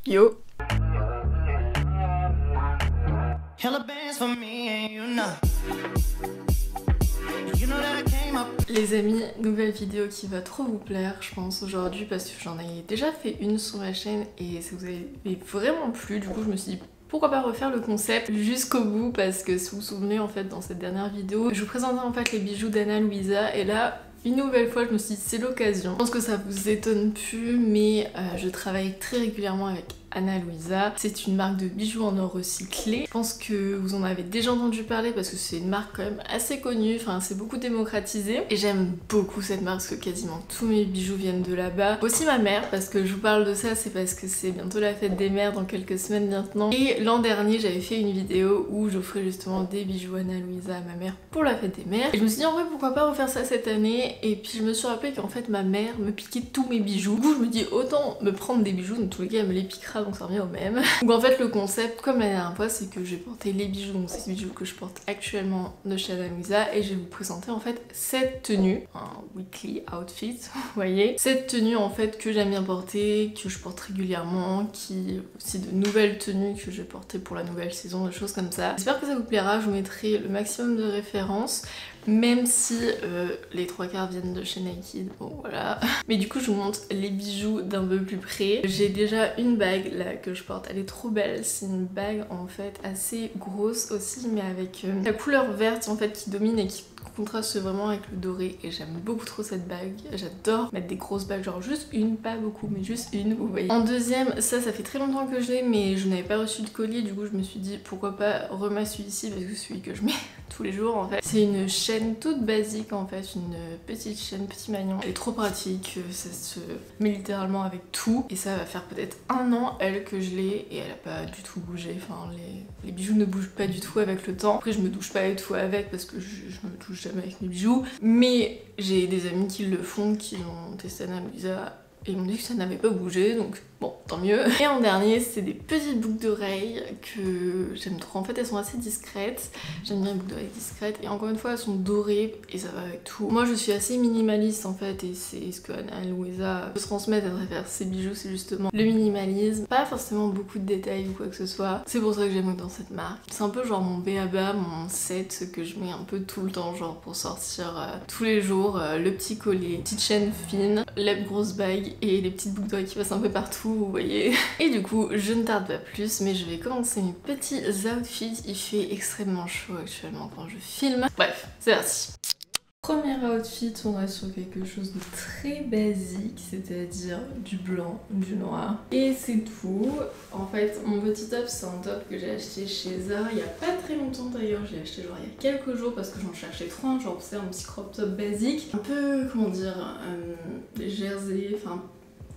Yo. Les amis, nouvelle vidéo qui va trop vous plaire je pense aujourd'hui parce que j'en ai déjà fait une sur ma chaîne et ça vous avait vraiment plu. Du coup je me suis dit pourquoi pas refaire le concept jusqu'au bout parce que si vous vous souvenez en fait dans cette dernière vidéo je vous présentais en fait les bijoux d'Anna Luisa et là une nouvelle fois je me suis dit c'est l'occasion. Je pense que ça vous étonne plus mais je travaille très régulièrement avec Anna Luisa. C'est une marque de bijoux en or recyclé. Je pense que vous en avez déjà entendu parler parce que c'est une marque quand même assez connue, enfin c'est beaucoup démocratisé. Et j'aime beaucoup cette marque parce que quasiment tous mes bijoux viennent de là-bas. Aussi ma mère, parce que je vous parle de ça, c'est parce que c'est bientôt la fête des mères dans quelques semaines maintenant. Et l'an dernier j'avais fait une vidéo où j'offrais justement des bijoux Anna Luisa à ma mère pour la fête des mères. Et je me suis dit en vrai pourquoi pas refaire ça cette année. Et puis je me suis rappelé qu'en fait ma mère me piquait tous mes bijoux. Du coup je me dis autant me prendre des bijoux, dans tous les cas elle me les piquera donc ça revient au même. Donc en fait le concept comme la dernière fois c'est que j'ai porté les bijoux, donc c'est ces bijoux que je porte actuellement de chez Anna Luisa et je vais vous présenter en fait cette tenue, un weekly outfit, vous voyez. Cette tenue en fait que j'aime bien porter, que je porte régulièrement, qui aussi de nouvelles tenues que je vais porter pour la nouvelle saison, des choses comme ça. J'espère que ça vous plaira, je vous mettrai le maximum de références. Même si les trois quarts viennent de chez Naked, bon voilà. Mais du coup je vous montre les bijoux d'un peu plus près. J'ai déjà une bague là que je porte, elle est trop belle. C'est une bague en fait assez grosse aussi mais avec la couleur verte en fait qui domine et qui contraste vraiment avec le doré et j'aime beaucoup trop cette bague. J'adore mettre des grosses bagues, genre juste une, pas beaucoup mais juste une, vous voyez. En deuxième, ça fait très longtemps que je l'ai mais je n'avais pas reçu de collier, du coup je me suis dit pourquoi pas remettre celui-ci parce que c'est celui que je mets tous les jours en fait. C'est une chaîne toute basique en fait, une petite chaîne, petit maillon. Elle est trop pratique, ça se met littéralement avec tout et ça va faire peut-être 1 an elle que je l'ai et elle a pas du tout bougé. Enfin les bijoux ne bougent pas du tout avec le temps. Après je me douche pas du tout avec parce que je me touche jamais avec mes bijoux. Mais j'ai des amis qui le font, qui ont testé Anna Luisa et ils m'ont dit que ça n'avait pas bougé donc bon tant mieux. Et en dernier c'est des petites boucles d'oreilles que j'aime trop. En fait elles sont assez discrètes, j'aime bien les boucles d'oreilles discrètes et encore une fois elles sont dorées et ça va avec tout. Moi je suis assez minimaliste en fait et c'est ce que Anna Luisa peut se transmettre à travers ses bijoux, c'est justement le minimalisme, pas forcément beaucoup de détails ou quoi que ce soit. C'est pour ça que j'aime dans cette marque. C'est un peu genre mon b.a.-ba, mon set que je mets un peu tout le temps genre pour sortir tous les jours, le petit collier, petite chaîne fine, la grosse bague et les petites boucles d'oreilles qui passent un peu partout, vous voyez. Et du coup, je ne tarde pas plus, mais je vais commencer mes petits outfits. Il fait extrêmement chaud actuellement quand je filme. Bref, c'est parti. Premier outfit, on reste sur quelque chose de très basique, c'est-à-dire du blanc, du noir. Et c'est tout. En fait, mon petit top, c'est un top que j'ai acheté chez Zara il y a pas très longtemps d'ailleurs. Je l'ai acheté genre il y a quelques jours parce que j'en cherchais trop un, genre c'est un petit crop top basique. Un peu, comment dire, jersey, enfin...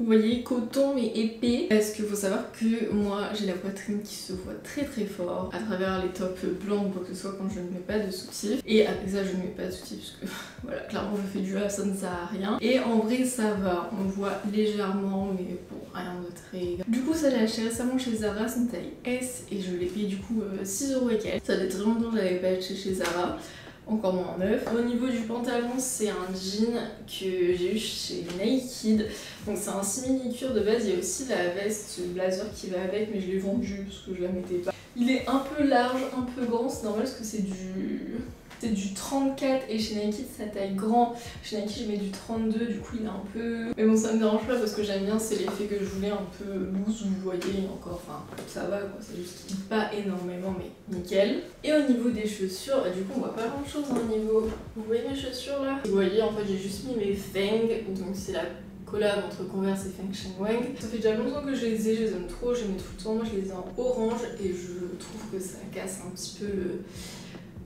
Vous voyez, coton mais épais. Parce qu'il faut savoir que moi j'ai la poitrine qui se voit très très fort à travers les tops blancs ou quoi que ce soit quand je ne mets pas de soutif. Et avec ça je ne mets pas de soutif parce que voilà, clairement je fais du A, ça ne sert à rien. Et en vrai ça va, on voit légèrement mais bon, rien de très... Du coup ça j'ai acheté récemment chez Zara, c'est une taille S et je l'ai payé du coup 6€ et quelques. Ça fait très longtemps que je l'avais pas acheté chez Zara. Encore moins en neuf. Au niveau du pantalon, c'est un jean que j'ai eu chez Naked. Donc c'est un simili-cuir de base. Il y a aussi la veste blazer qui va avec, mais je l'ai vendue parce que je la mettais pas. Il est un peu large, un peu grand. C'est normal parce que c'est du 34 et chez Nike c'est la taille grand. Chez Nike je mets du 32, du coup il est un peu... Mais bon ça me dérange pas parce que j'aime bien, c'est l'effet que je voulais un peu loose, vous voyez encore, enfin ça va quoi, c'est juste qu'il pas énormément mais nickel. Et au niveau des chaussures, du coup on voit pas grand chose au niveau... Vous voyez mes chaussures là? Vous voyez en fait j'ai juste mis mes Feng, donc c'est la collab entre Converse et Feng Shen Wang. Ça fait déjà longtemps que je les ai, je les aime trop, je les mets tout le temps. Moi je les ai en orange et je trouve que ça casse un petit peu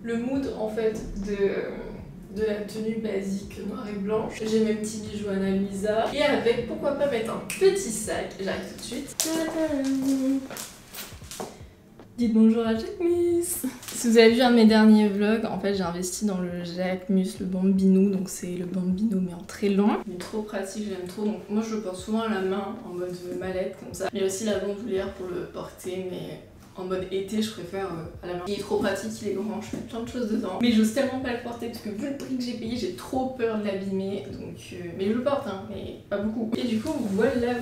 le mood en fait de la tenue basique noire et blanche. J'ai mes petits bijoux Anna Luisa et avec pourquoi pas mettre un petit sac. J'arrive tout de suite. Dites bonjour à Jacquemus. Si vous avez vu un de mes derniers vlogs, en fait j'ai investi dans le Jacquemus, le bambino, donc c'est le bambino mais en très long. Il est trop pratique, j'aime trop, donc moi je le porte souvent à la main en mode mallette comme ça. Il y a aussi la bandoulière pour le porter mais En mode été, je préfère à la main. Il est trop pratique, il est grand, je fais plein de choses dedans. Mais j'ose tellement pas le porter parce que vu le prix que j'ai payé, j'ai trop peur de l'abîmer. Donc, mais je le porte, hein, mais pas beaucoup. Et du coup, voilà.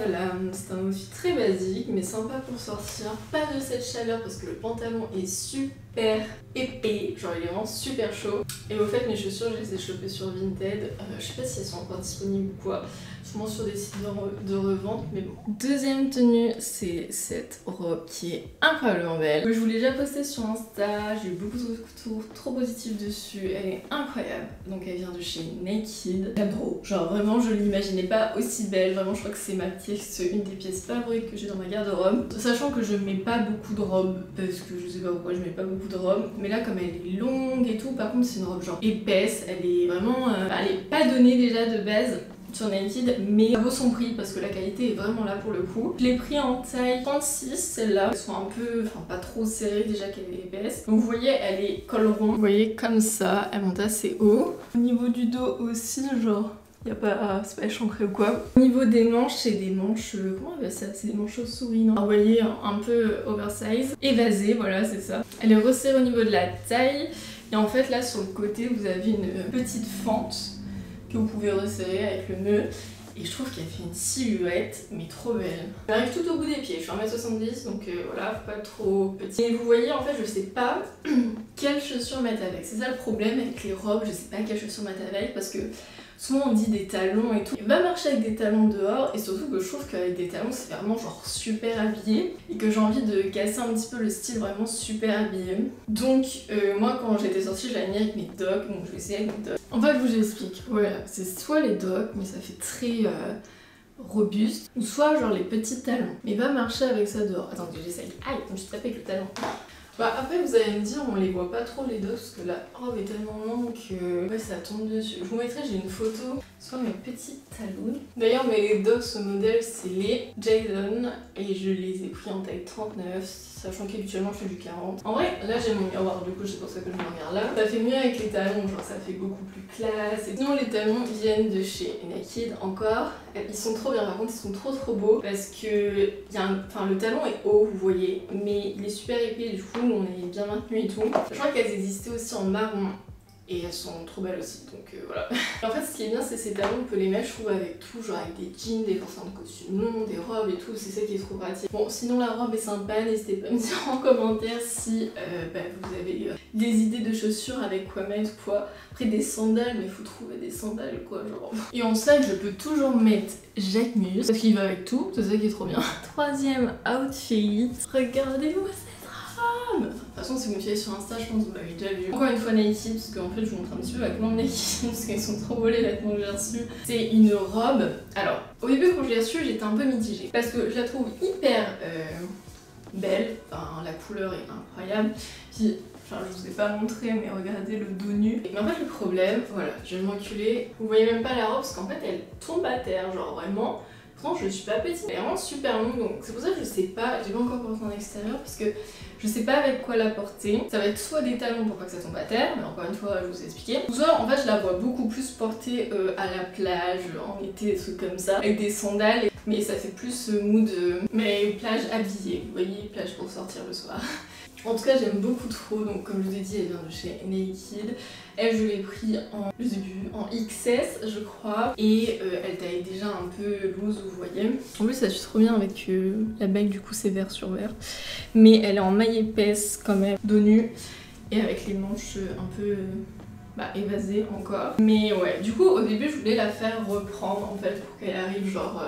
C'est un outfit très basique, mais sympa pour sortir. Pas de cette chaleur parce que le pantalon est super épais. Genre, il est vraiment super chaud. Et au fait, mes chaussures, je les ai chopées sur Vinted. Je sais pas si elles sont encore disponibles ou quoi. Sûrement sur des sites de revente, mais bon. Deuxième tenue, c'est cette robe qui est incroyablement belle. Je vous l'ai déjà postée sur Insta, j'ai eu beaucoup de retours trop positifs dessus. Elle est incroyable. Donc elle vient de chez Naked. J'aime trop. Genre vraiment, je l'imaginais pas aussi belle. Vraiment, je crois que c'est ma pièce, une des pièces favorites que j'ai dans ma garde-robe. Sachant que je mets pas beaucoup de robes, parce que je sais pas pourquoi je mets pas beaucoup de robes. Mais là, comme elle est longue et tout, par contre, c'est une robe genre épaisse. Elle est vraiment... elle est pas donnée déjà de base sur Naked, mais ça vaut son prix parce que la qualité est vraiment là pour le coup. Je l'ai pris en taille 36, celle-là. Elles sont un peu, enfin pas trop serrées déjà qu'elle est épaisse. Donc vous voyez, elle est col rond. Vous voyez comme ça, elle monte assez haut. Au niveau du dos aussi, genre... Y a pas, c'est pas échancré ou quoi. Au niveau des manches, c'est des manches, comment on appelle ça? C'est des manches chauves-souris, non? Vous voyez, un peu oversize. Évasée, voilà, c'est ça. Elle est resserrée au niveau de la taille. Et en fait, là, sur le côté, vous avez une petite fente que vous pouvez resserrer avec le nœud. Et je trouve qu'elle fait une silhouette, mais trop belle. J'arrive tout au bout des pieds, je suis 1m70, donc voilà, faut pas être trop petit. Et vous voyez, en fait, je sais pas quelles chaussures mettre avec. C'est ça le problème avec les robes, je sais pas quelles chaussures mettre avec, parce que souvent on dit des talons et tout. Il va marcher avec des talons dehors, et surtout que je trouve qu'avec des talons, c'est vraiment genre super habillé, et que j'ai envie de casser un petit peu le style vraiment super habillé. Donc moi, quand j'étais sortie, je l'ai mis avec mes docks, donc je vais essayer avec mes docks. En fait, je vous explique. Voilà, c'est soit les docks, mais ça fait très robuste, ou soit genre les petits talons. Mais va marcher avec ça dehors. Attendez, j'essaye. Aïe, je me suis tapé avec le talon. Bah après vous allez me dire, on les voit pas trop les docks parce que la robe est tellement longue que ouais, ça tombe dessus. Je vous mettrai, j'ai une photo sur mes petits talons. D'ailleurs mes docks, ce modèle c'est les Jadon et je les ai pris en taille 39, sachant qu'habituellement je fais du 40. En vrai là j'ai mon miroir, du coup c'est pour ça que je me regarde là. Ça fait mieux avec les talons, genre ça fait beaucoup plus classe. Et sinon les talons viennent de chez Naked encore. Ils sont trop bien, par contre ils sont trop beaux parce que le talon est haut, vous voyez, mais il est super épais, du coup on est bien maintenu et tout. Je crois qu'elles existaient aussi en marron et elles sont trop belles aussi, donc voilà. En fait ce qui est bien c'est ces talons, on peut les mettre je trouve avec tout, genre avec des jeans, des pantalons de costume longs, des robes et tout, c'est ça qui est trop pratique. Bon sinon la robe est sympa, n'hésitez pas à me dire en commentaire si vous avez des idées de chaussures avec quoi mettre ou quoi. Après des sandales, mais faut trouver des sandales quoi, genre. Et en sac je peux toujours mettre Jacquemus parce qu'il va avec tout, c'est ça qui est trop bien. Troisième outfit, regardez-moi cette robe. De toute façon si vous me suivez sur Insta je pense que vous m'avez déjà vu. Encore une fois Naked, parce qu'en fait je vous montre un petit peu avec mon Naked parce qu'ils sont trop beaux les vêtements que j'ai reçus. C'est une robe, alors au début quand je l'ai reçue j'étais un peu mitigée parce que je la trouve hyper belle, enfin la couleur est incroyable. Puis enfin, je vous ai pas montré, mais regardez le dos nu. Mais en fait, le problème, voilà, je vais me reculer. Vous voyez même pas la robe parce qu'en fait, elle tombe à terre, genre vraiment. Pourtant, je suis pas petite, elle est vraiment super longue, donc c'est pour ça que je sais pas, j'ai pas encore porté en extérieur parce que je sais pas avec quoi la porter. Ça va être soit des talons pour pas que ça tombe à terre, mais encore une fois, je vous ai expliqué. Ou soit, en fait, je la vois beaucoup plus portée à la plage, en été, des trucs comme ça, avec des sandales. Mais ça fait plus mood, mais plage habillée, vous voyez, plage pour sortir le soir. En tout cas j'aime beaucoup trop, donc comme je vous ai dit elle vient de chez Naked. Elle je l'ai pris en, je sais plus, en XS je crois. Et elle taille déjà un peu loose vous voyez. En plus ça suit trop bien avec la bague du coup c'est vert sur vert. Mais elle est en maille épaisse quand même, dos nu. Et avec les manches un peu évasées encore. Mais ouais, du coup au début je voulais la faire reprendre en fait pour qu'elle arrive genre...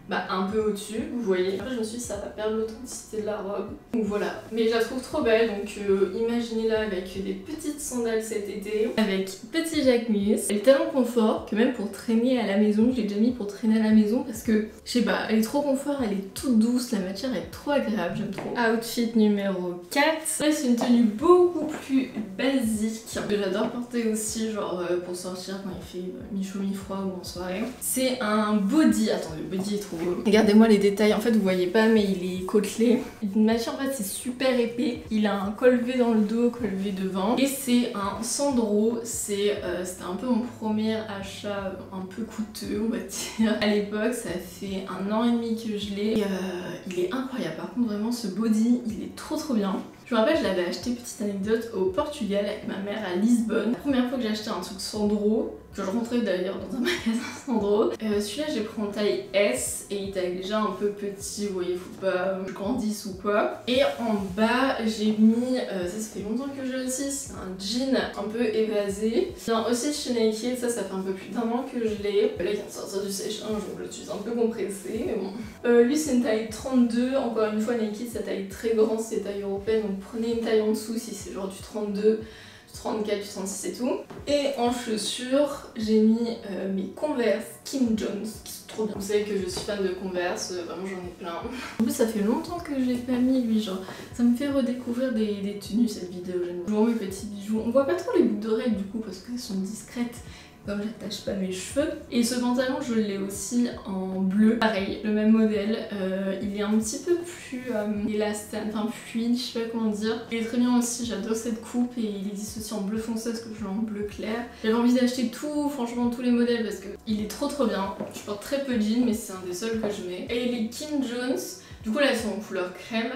un peu au-dessus, vous voyez. Après je me suis dit ça va perdre l'authenticité de la robe. Donc voilà, mais je la trouve trop belle, donc imaginez-la avec des petites sandales cet été, avec petit Jacquemus. Elle est tellement confort que même pour traîner à la maison, je l'ai déjà mis pour traîner à la maison parce que, je sais pas, elle est trop confort, elle est toute douce, la matière est trop agréable, j'aime trop. Outfit numéro 4. C'est une tenue beaucoup plus basique, que j'adore porter aussi, genre pour sortir quand il fait mi-chaud mi-froid ou en soirée. C'est un body, attendez, le body est trop trouve. Regardez-moi les détails, en fait vous voyez pas mais il est côtelé. Le machine en fait c'est super épais. Il a un col V dans le dos, col V devant. Et c'est un Sandro, c'était un peu mon premier achat un peu coûteux on va dire. À l'époque ça fait 1 an et demi que je l'ai. Il est incroyable, par contre vraiment ce body il est trop bien. Je me rappelle, je l'avais acheté, petite anecdote, au Portugal avec ma mère à Lisbonne. La première fois que j'ai acheté un truc Sandro, que je rentrais d'ailleurs dans un magasin Sandro, celui-là j'ai pris en taille S et il était déjà un peu petit, vous voyez, faut pas que je grandisse ou quoi. Et en bas j'ai mis, ça fait longtemps que je le suis, c'est un jean un peu évasé. Il vient aussi de chez Naked, ça fait un peu plus d'1 an que je l'ai. Là il vient de sortir du sèche-linge, donc je suis un peu compressée, mais bon. Lui c'est une taille 32, encore une fois Naked sa taille très grande, c'est taille européenne, donc prenez une taille en dessous si c'est genre du 32. 34, du 36 et tout. Et en chaussures, j'ai mis mes Converse Kim Jones qui sont trop bien. Vous savez que je suis fan de Converse, vraiment j'en ai plein. En plus ça fait longtemps que je l'ai pas mis lui, genre ça me fait redécouvrir des tenues cette vidéo. J'aime toujours mes petits bijoux. On voit pas trop les boucles d'oreilles du coup parce qu'elles sont discrètes. Comme j'attache pas mes cheveux. Et ce pantalon je l'ai aussi en bleu, pareil, le même modèle. Il est un petit peu plus élastique, enfin fluide, je sais pas comment dire. Il est très bien aussi, j'adore cette coupe et il existe aussi en bleu foncé parce que je l'ai en bleu clair. J'avais envie d'acheter tout, franchement tous les modèles parce qu'il est trop bien. Je porte très peu de jeans mais c'est un des seuls que je mets. Et les Kim Jones, du coup là elles sont en couleur crème.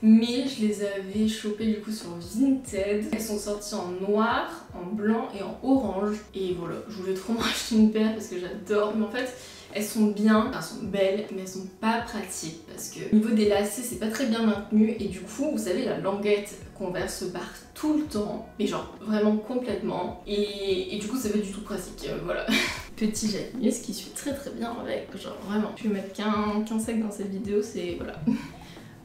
Mais je les avais chopées du coup sur Vinted. Elles sont sorties en noir, en blanc et en orange. Et voilà, je voulais trop m'en acheter une paire parce que j'adore. Mais en fait, elles sont bien, elles sont belles, mais elles sont pas pratiques. Parce que au niveau des lacets, c'est pas très bien maintenu. Et du coup, vous savez, la languette Converse se barre tout le temps. Mais genre, vraiment complètement. Et du coup, c'est pas du tout pratique. Voilà. Petit Jacquemus qui suit très bien avec. Genre, vraiment. Je vais mettre qu'un sac dans cette vidéo, c'est... voilà.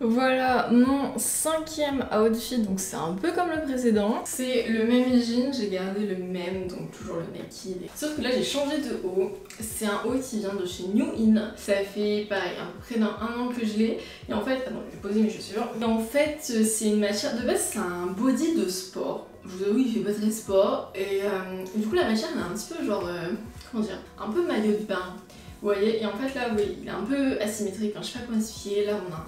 Voilà mon 5e outfit, donc c'est un peu comme le précédent. C'est le même jean, j'ai gardé le même, donc toujours le Naked. Sauf que là j'ai changé de haut. C'est un haut qui vient de chez New In. Ça fait pareil, à peu près d'un 1 an que je l'ai. Et en fait, attends, je vais poser mes chaussures. Et en fait, c'est une matière, de base c'est un body de sport. Je vous avoue, il fait pas très sport. Et du coup la matière elle est un petit peu genre, comment dire, un peu maillot de bain. Vous voyez, et en fait là, oui, il est un peu asymétrique, enfin, je sais pas comment expliquer. Là on a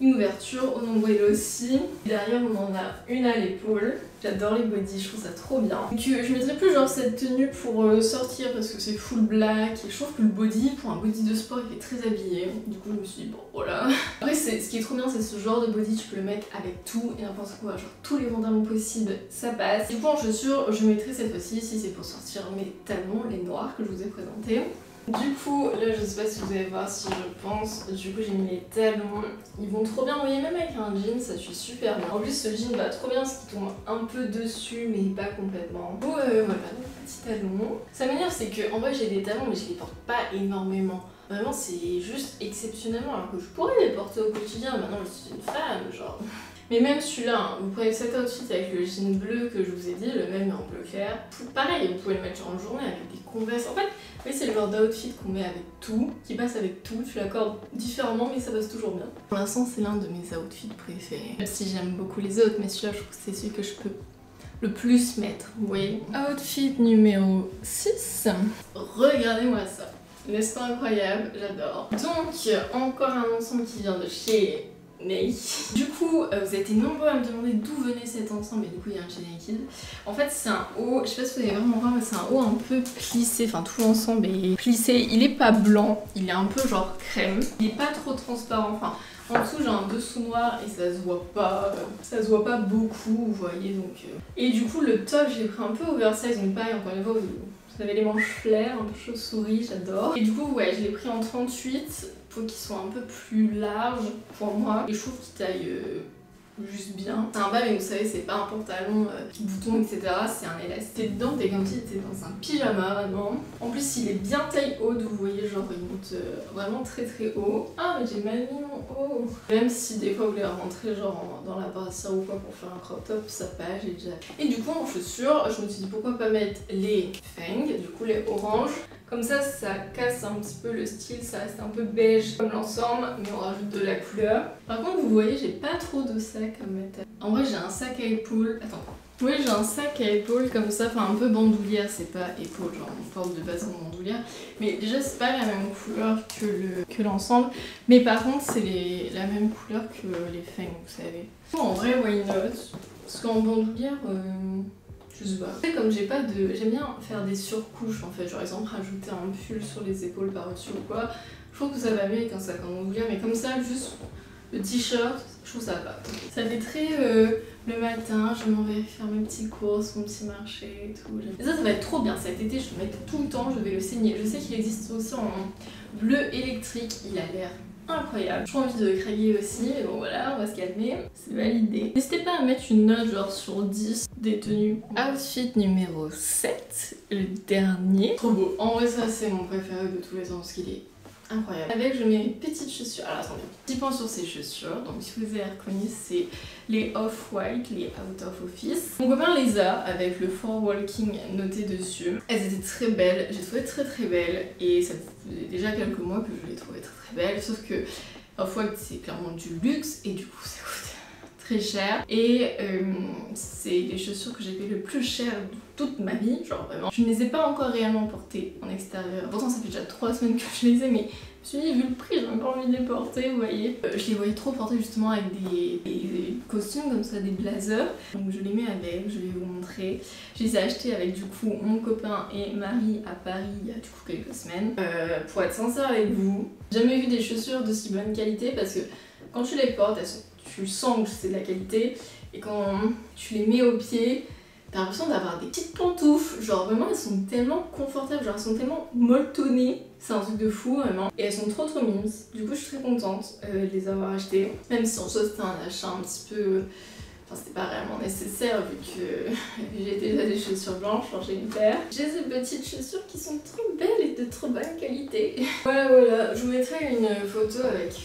une ouverture au nombril aussi. Derrière on en a une à l'épaule. J'adore les bodys, je trouve ça trop bien. Donc je mettrais plus genre cette tenue pour sortir parce que c'est full black. Et je trouve que le body, pour un body de sport, il est très habillé. Du coup je me suis dit bon voilà. Après ce qui est trop bien c'est ce genre de body, tu peux le mettre avec tout et n'importe quoi. Genre tous les pantalons possibles, ça passe. Du coup en chaussures, je mettrai cette fois-ci, si c'est pour sortir mes talons, les noirs que je vous ai présentés. Du coup, là je sais pas si vous allez voir si je pense, du coup j'ai mis les talons, ils vont trop bien, vous voyez même avec un jean ça suit super bien. En plus ce jean va trop bien parce qu'il tombe un peu dessus mais pas complètement. Du coup voilà, donc petits talons. Ça m'énerve c'est que en vrai j'ai des talons mais je les porte pas énormément. Vraiment c'est juste exceptionnellement alors que je pourrais les porter au quotidien, maintenant je suis une femme genre. Mais même celui-là, hein, vous prenez cet outfit avec le jean bleu que je vous ai dit, le même en bleu clair. Pareil, vous pouvez le mettre en journée avec des Converse. En fait, oui, c'est le genre d'outfit qu'on met avec tout, qui passe avec tout. Tu l'accordes différemment, mais ça passe toujours bien. Pour l'instant, c'est l'un de mes outfits préférés. Même si j'aime beaucoup les autres, mais celui-là, je trouve que c'est celui que je peux le plus mettre. Vous voyez. Outfit numéro 6. Regardez-moi ça. N'est-ce pas incroyable? J'adore. Donc, encore un ensemble qui vient de chez Naked. Du coup, vous avez été nombreux à me demander d'où venait cet ensemble et du coup il y a un chez Naked. En fait c'est un haut, je sais pas si vous allez vraiment voir mais c'est un haut un peu plissé, enfin tout l'ensemble est plissé. Il est pas blanc, il est un peu genre crème. Il est pas trop transparent, enfin en dessous j'ai un dessous noir et ça se voit pas beaucoup, vous voyez donc. Et du coup le top j'ai pris un peu oversize, donc pareil encore une fois vous avez les manches flair, un peu chauve-souris, j'adore. Et du coup ouais je l'ai pris en 38. Faut qu'il soit un peu plus large pour moi et je trouve qu'il taille juste bien. C'est un bas mais vous savez c'est pas un pantalon bouton etc, c'est un élastique. Dedans t'es comme si t'étais dans un pyjama vraiment. En plus il est bien taille haute, vous voyez genre il monte vraiment très haut. Ah mais j'ai mal mis mon haut. Même si des fois vous voulez rentrer genre dans la brassière ou quoi pour faire un crop top, ça passe, j'ai déjà. Et du coup en chaussures je me suis dit pourquoi pas mettre les Feng, du coup les oranges. Comme ça casse un petit peu le style, ça reste un peu beige comme l'ensemble, mais on rajoute de la couleur. Par contre, vous voyez, j'ai pas trop de sacs à mettre. En vrai, j'ai un sac à épaules. Attends, Oui, j'ai un sac à épaules comme ça, enfin un peu bandoulière, c'est pas épaule, genre on porte de base en bandoulière. Mais déjà c'est pas la même couleur que l'ensemble, mais par contre c'est la même couleur que les fangs, vous savez. En vrai, why not? Parce qu'en bandoulière, je sais pas. Comme j'ai pas de... J'aime bien faire des surcouches en fait, genre exemple rajouter un pull sur les épaules par-dessus ou quoi. Je trouve que ça va mieux avec un sac en bandoulière, mais comme ça, juste le t-shirt, je trouve ça va. Ça fait très le matin, je m'en vais faire mes petites courses, mon petit marché et tout. Et ça va être trop bien cet été, je vais le mettre tout le temps, je vais le saigner. Je sais qu'il existe aussi en bleu électrique, il a l'air incroyable. J'ai envie de craquer aussi, mais bon voilà, on va se calmer, c'est validé. N'hésitez pas à mettre une note genre sur 10 des tenues. Outfit numéro 7, le dernier. Trop beau. En vrai ça c'est mon préféré de tous les temps parce qu'il est incroyable. Avec je mets mes petites chaussures. Alors attendez, petit point sur ces chaussures. Donc si vous avez reconnu, c'est les off-white, les out of office. Mon copain les a avec le for walking noté dessus. Elles étaient très belles, j'ai trouvé très belles et ça faisait déjà quelques mois que je les trouvais très belles. Sauf que off-white c'est clairement du luxe et du coup ça coûte très cher et c'est les chaussures que j'ai payé le plus cher de toute ma vie, genre vraiment. Je ne les ai pas encore réellement portées en extérieur, pourtant ça fait déjà 3 semaines que je les ai, mais je me suis dit vu le prix j'ai encore envie de les porter, vous voyez. Je les voyais trop porter justement avec des costumes comme ça, des blazers, donc je les mets avec, je vais vous montrer. Je les ai achetés avec du coup mon copain et Marie à Paris il y a du coup quelques semaines. Pour être sincère avec vous, j'ai jamais vu des chaussures de si bonne qualité parce que quand tu les portes, tu sens que c'est de la qualité et quand tu les mets aux pieds, t'as l'impression d'avoir des petites pantoufles, genre vraiment elles sont tellement confortables, genre elles sont tellement molletonnées, c'est un truc de fou vraiment. Et elles sont trop mimes, du coup je suis très contente de les avoir achetées, même si en soi c'était un achat un petit peu... Enfin c'était pas réellement nécessaire vu que j'ai déjà des chaussures blanches, genre j'ai une paire. J'ai ces petites chaussures qui sont trop belles et de trop bonne qualité. Voilà, je vous mettrai une photo avec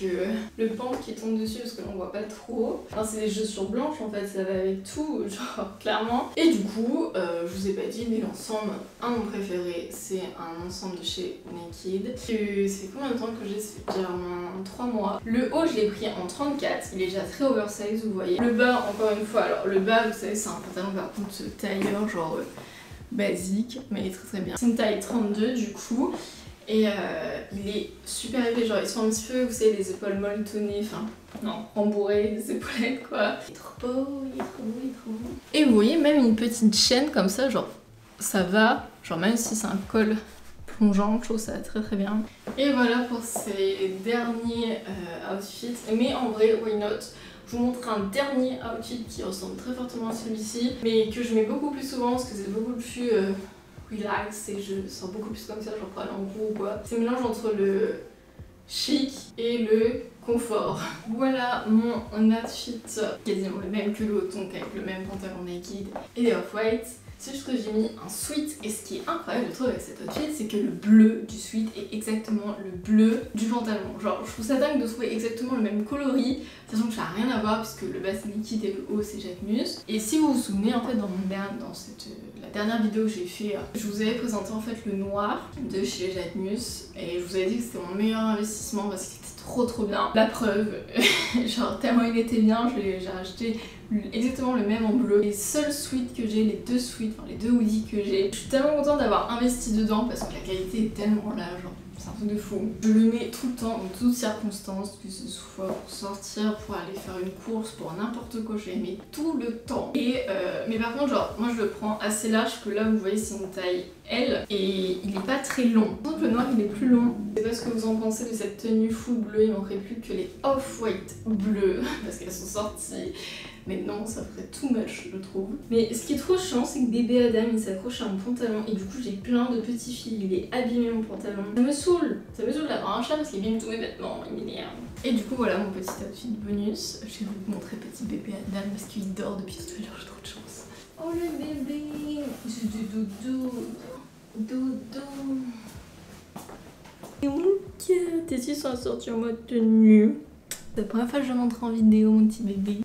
le pan qui tombe dessus parce que l'on voit pas trop. Enfin c'est des chaussures blanches en fait, ça va avec tout, genre clairement. Et du coup, je vous ai pas dit mais l'ensemble, un de mon préféré, c'est un ensemble de chez Naked. C'est combien de temps que j'ai? Ça fait déjà 3 mois. Le haut je l'ai pris en 34, il est déjà très oversize vous voyez. Le bas encore une fois, alors le bas vous savez c'est un pantalon par contre tailleur genre basique mais il est très bien. C'est une taille 32 du coup et il est super épais, genre ils sont un petit peu vous savez les épaules molletonnées, enfin non rembourrées, les épaulettes quoi. Il est trop beau, il est trop beau, il est trop beau. Et vous voyez même une petite chaîne comme ça, genre ça va, genre même si c'est un col plongeant, je trouve ça très bien. Et voilà pour ces derniers outfits, mais en vrai why not. Je vous montre un dernier outfit qui ressemble très fortement à celui-ci, mais que je mets beaucoup plus souvent parce que c'est beaucoup plus relax et je sors beaucoup plus comme ça, genre pour aller en cours ou quoi. C'est un mélange entre le chic et le confort. Voilà mon outfit, quasiment le même que l'autre, donc avec le même pantalon naked et des off-white. C'est juste que j'ai mis un sweat et ce qui est incroyable je trouve avec cet outfit c'est que le bleu du sweat est exactement le bleu du pantalon. Genre je trouve ça dingue de trouver exactement le même coloris, sachant que ça n'a rien à voir puisque le bas c'est Naked et le haut c'est Jacquemus. Et si vous vous souvenez en fait dans la dernière vidéo que j'ai fait, je vous avais présenté en fait le noir de chez Jacquemus et je vous avais dit que c'était mon meilleur investissement parce qu'il était trop bien. La preuve, genre tellement il était bien, j'ai racheté exactement le même en bleu. Les seuls sweats que j'ai, les deux sweats, enfin les deux hoodies que j'ai, je suis tellement contente d'avoir investi dedans parce que la qualité est tellement là, genre c'est un truc de fou. Je le mets tout le temps, en toutes circonstances, que ce soit pour sortir, pour aller faire une course, pour n'importe quoi, je les mets tout le temps. Et mais par contre genre moi je le prends assez large que là vous voyez c'est une taille L et il est pas très long. Donc le noir il est plus long. Je sais pas ce que vous en pensez de cette tenue full bleue, il manquerait plus que les off-white bleus parce qu'elles sont sorties. Mais non, ça ferait too much, je trouve. Mais ce qui est trop chiant, c'est que bébé Adam, il s'accroche à mon pantalon et du coup j'ai plein de petits fils, il est abîmé mon pantalon. Ça me saoule d'avoir un chat parce qu'il abîme tous mes vêtements, il m'énerve. Et du coup voilà mon petit outfit bonus. Je vais vous montrer petit bébé Adam parce qu'il dort depuis tout à l'heure, j'ai trop de chance. Oh le bébé, c'est du dodo. Dodo. Et mon cœur, tes yeux sont sortis en mode tenue. C'est la première fois que je montre en vidéo mon petit bébé.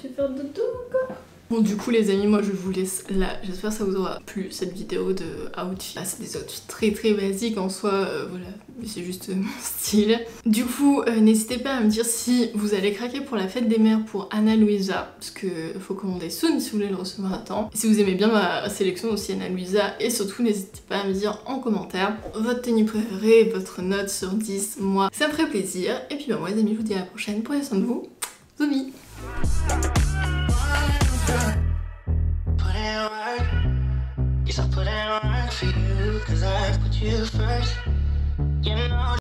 Tu veux faire dodo encore? Bon du coup les amis, moi je vous laisse là, j'espère que ça vous aura plu cette vidéo de outfit. Ah, c'est des outfits très basiques en soi, voilà, mais c'est juste mon style. Du coup n'hésitez pas à me dire si vous allez craquer pour la fête des mères pour Ana Luisa, parce que faut commander soon si vous voulez le recevoir à temps. Si vous aimez bien ma sélection aussi Ana Luisa, et surtout n'hésitez pas à me dire en commentaire votre tenue préférée, votre note sur 10, moi ça me ferait plaisir. Et puis bah moi les amis, je vous dis à la prochaine, prenez soin de vous, Zombie. Yes, I put in work for you, 'cause I put you first. You know